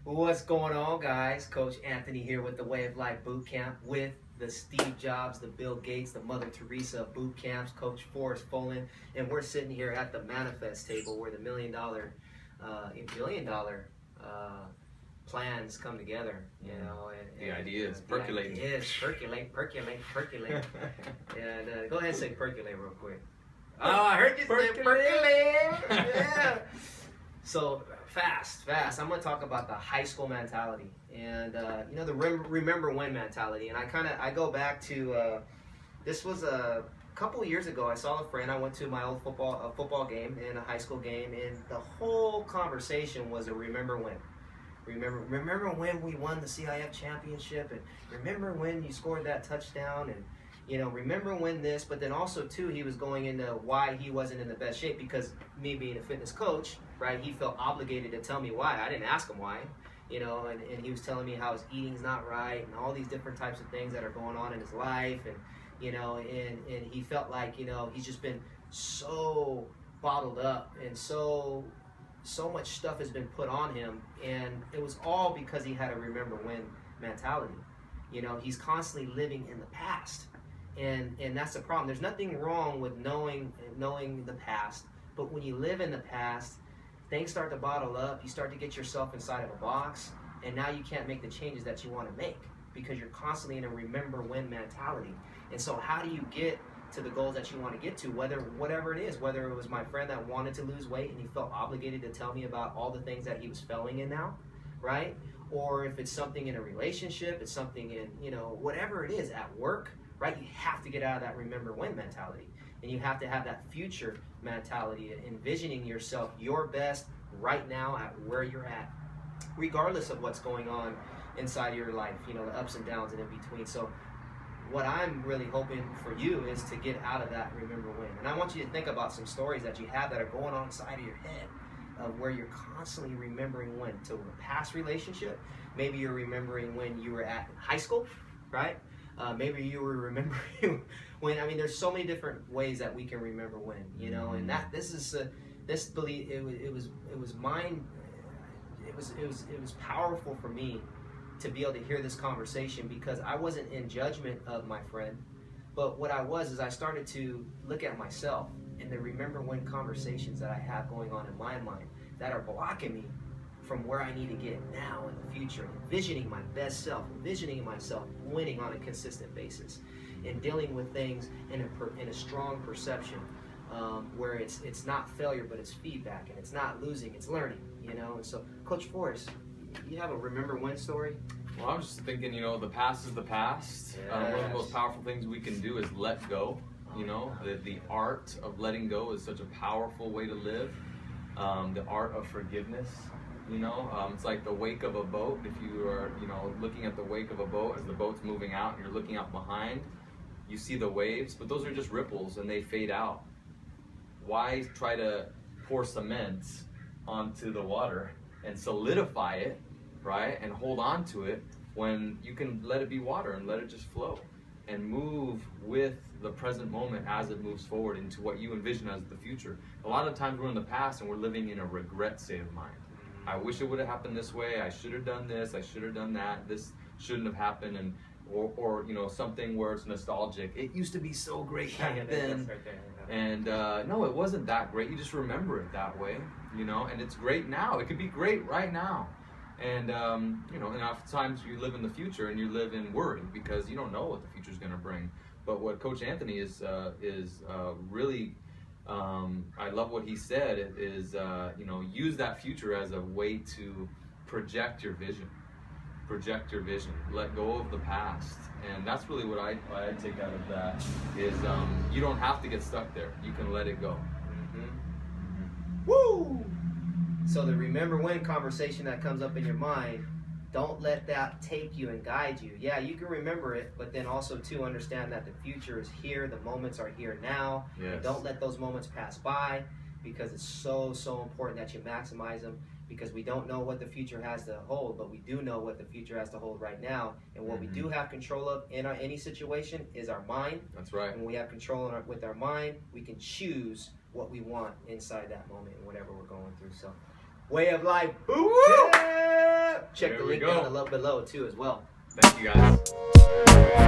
What's going on, guys? Coach Anthony here with the Way of Life Bootcamp with the Steve Jobs, the Bill Gates, the Mother Teresa of boot camps, Coach Forrest Folan, and we're sitting here at the manifest table where the $1,000,000, billion-dollar plans come together. You know, the ideas percolate. Yes, percolate. And go ahead and say percolate real quick. Oh, I heard you say percolate. Yeah. So fast. I'm going to talk about the high school mentality and the remember when mentality. And I go back to this was a couple of years ago. I saw a friend. I went to my old football game and a high school game, and the whole conversation was a remember when. Remember when we won the CIF championship, and remember when you scored that touchdown, and remember when this. But then also too, he was going into why he wasn't in the best shape, because me being a fitness coach, right, he felt obligated to tell me why. I didn't ask him why, and he was telling me how his eating's not right and all these different types of things that are going on in his life, and and he felt like he's just been so bottled up, and so much stuff has been put on him, and it was all because he had a remember when mentality. He's constantly living in the past, and that's the problem. There's nothing wrong with knowing the past, but when you live in the past, things start to bottle up. You start to get yourself inside of a box, and now you can't make the changes that you want to make because you're constantly in a remember when mentality. And so how do you get to the goals that you want to get to, whatever it is, whether it was my friend that wanted to lose weight and he felt obligated to tell me about all the things that he was failing in now, right? Or if it's something in a relationship, it's something in, whatever it is at work, right? You have to get out of that remember when mentality, and you have to have that future mentality, envisioning yourself your best right now at where you're at, regardless of what's going on inside of your life, the ups and downs and in between. So what I'm really hoping for you is to get out of that remember when. And I want you to think about some stories that you have that are going on inside of your head, of where you're constantly remembering when. To a past relationship, maybe you're remembering when you were at high school, right? Maybe you were remembering when. I mean, there's so many different ways that we can remember when, and that this belief, it was powerful for me to be able to hear this conversation, because I wasn't in judgment of my friend, but what I was is I started to look at myself and the remember when conversations that I have going on in my mind that are blocking me from where I need to get now in the future, envisioning my best self, envisioning myself winning on a consistent basis, and dealing with things in a strong perception, where it's not failure, but it's feedback, and it's not losing, it's learning, And so, Coach Forrest, you have a remember when story? Well, I'm just thinking, the past is the past. Yes. One of the most powerful things we can do is let go. The art of letting go is such a powerful way to live. The art of forgiveness. It's like the wake of a boat. If you are, looking at the wake of a boat as the boat's moving out, and you're looking out behind, you see the waves, but those are just ripples and they fade out. Why try to pour cement onto the water and solidify it, right, and hold on to it, when you can let it be water and let it just flow and move with the present moment as it moves forward into what you envision as the future. A lot of times we're in the past and we're living in a regret state of mind. I wish it would have happened this way. I should have done this. I should have done that. This shouldn't have happened. And or something where it's nostalgic. It used to be so great back then. Right there, and no, it wasn't that great. You just remember it that way, and it's great now. It could be great right now. And and oftentimes you live in the future and you live in worry because you don't know what the future's going to bring. But what Coach Anthony is really, I love what he said, is use that future as a way to project your vision. Let go of the past. And that's really what I take out of that, is you don't have to get stuck there. You can let it go. Woo! So the remember when conversation that comes up in your mind, don't let that take you and guide you. Yeah, you can remember it, but then also to understand that the future is here, the moments are here now. Yes. And don't let those moments pass by, because it's so important that you maximize them, because we don't know what the future has to hold, but we do know what the future has to hold right now. And what we do have control of in any situation is our mind. That's right. And when we have control with our mind, we can choose what we want inside that moment and whatever we're going through. So, Way of Life. Bootcamp! check There the we link go. down below too as well. Thank you guys.